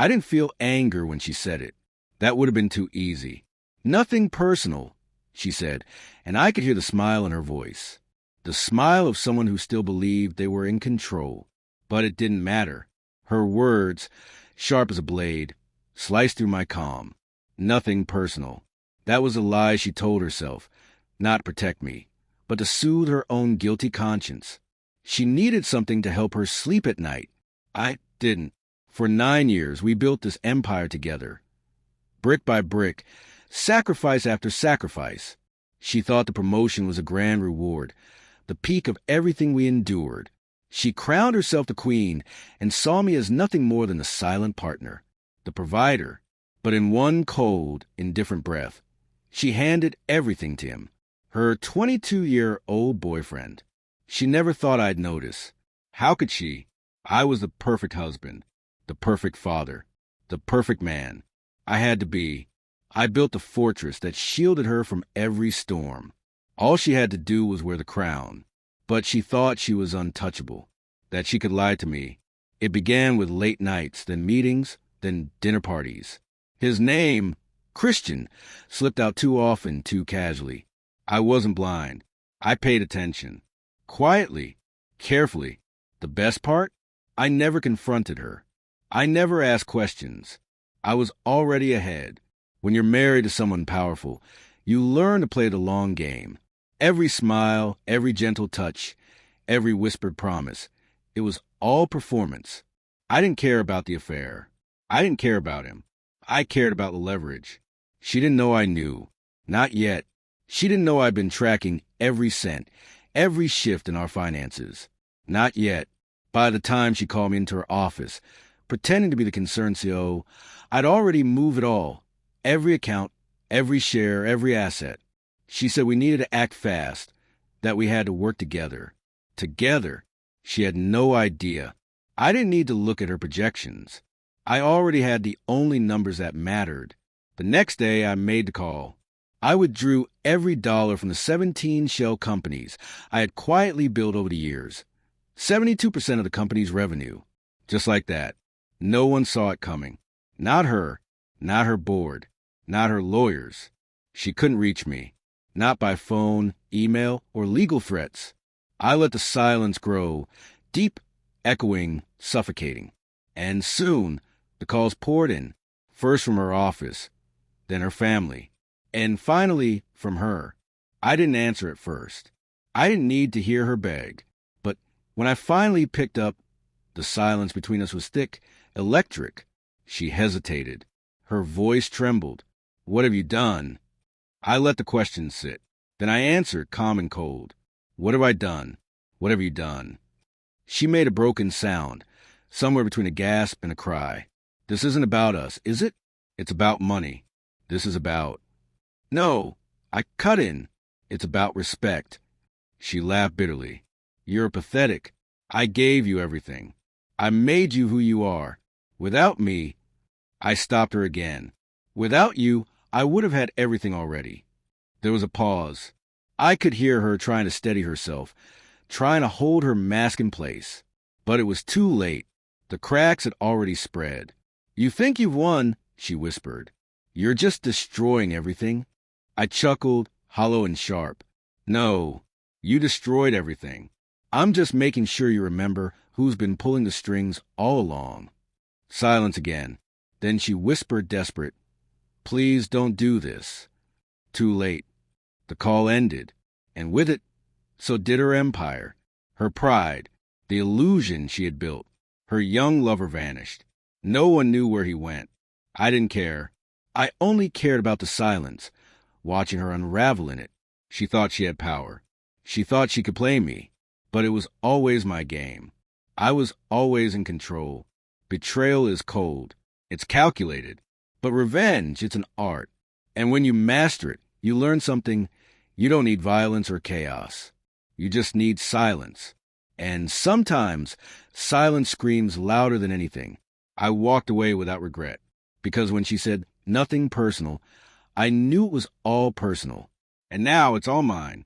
I didn't feel anger when she said it. That would have been too easy. Nothing personal, she said, and I could hear the smile in her voice. The smile of someone who still believed they were in control. But it didn't matter. Her words, sharp as a blade, sliced through my calm. Nothing personal. That was a lie she told herself, not to protect me, but to soothe her own guilty conscience. She needed something to help her sleep at night. I didn't. For 9 years, we built this empire together. Brick by brick, sacrifice after sacrifice. She thought the promotion was a grand reward, the peak of everything we endured. She crowned herself the queen and saw me as nothing more than the silent partner, the provider. But in one cold, indifferent breath, she handed everything to him, her 22-year-old boyfriend. She never thought I'd notice. How could she? I was the perfect husband, the perfect father, the perfect man. I had to be. I built a fortress that shielded her from every storm. All she had to do was wear the crown. But she thought she was untouchable, that she could lie to me. It began with late nights, then meetings, then dinner parties. His name, Christian, slipped out too often, too casually. I wasn't blind. I paid attention. Quietly, carefully. The best part? I never confronted her. I never asked questions. I was already ahead. When you're married to someone powerful, you learn to play the long game. Every smile, every gentle touch, every whispered promise. It was all performance. I didn't care about the affair. I didn't care about him. I cared about the leverage. She didn't know I knew. Not yet. She didn't know I'd been tracking every cent, every shift in our finances. Not yet. By the time she called me into her office, pretending to be the concerned CEO, I'd already moved it all. Every account, every share, every asset. She said we needed to act fast, that we had to work together. Together. She had no idea. I didn't need to look at her projections. I already had the only numbers that mattered. The next day, I made the call. I withdrew every dollar from the 17 shell companies I had quietly built over the years. 72% of the company's revenue. Just like that. No one saw it coming. Not her. Not her board. Not her lawyers. She couldn't reach me. Not by phone, email, or legal threats. I let the silence grow, deep, echoing, suffocating. And soon, the calls poured in, first from her office, then her family, and finally from her. I didn't answer at first. I didn't need to hear her beg. But when I finally picked up, the silence between us was thick, electric. She hesitated. Her voice trembled. "What have you done?" I let the question sit. Then I answered, calm and cold. "What have I done? What have you done?" She made a broken sound, somewhere between a gasp and a cry. "This isn't about us, is it? It's about money. This is about—" "No," I cut in. "It's about respect." She laughed bitterly. "You're pathetic. I gave you everything. I made you who you are. Without me—" I stopped her again. "Without you, I would have had everything already." There was a pause. I could hear her trying to steady herself, trying to hold her mask in place. But it was too late. The cracks had already spread. "You think you've won," she whispered. "You're just destroying everything." I chuckled, hollow and sharp. "No, you destroyed everything. I'm just making sure you remember who's been pulling the strings all along." Silence again. Then she whispered, desperate, "Please don't do this." Too late. The call ended, and with it, so did her empire, her pride, the illusion she had built. Her young lover vanished. No one knew where he went. I didn't care. I only cared about the silence, watching her unravel in it. She thought she had power. She thought she could play me. But it was always my game. I was always in control. Betrayal is cold. It's calculated. But revenge, it's an art. And when you master it, you learn something. You don't need violence or chaos. You just need silence. And sometimes, silence screams louder than anything. I walked away without regret. Because when she said nothing personal, I knew it was all personal. And now it's all mine.